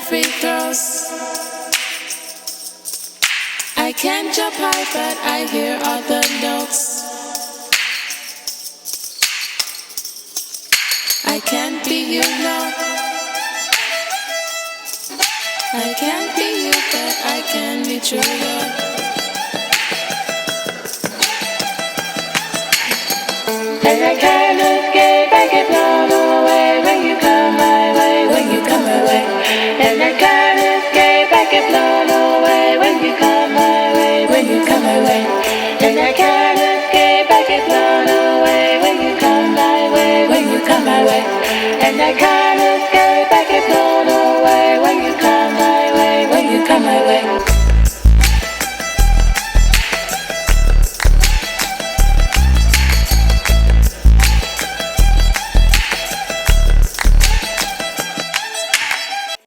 free throws. I can't jump high, but I hear all the notes. I can't be you, no. I can't be you, but I can be true, love. And I can't escape, I get blown away.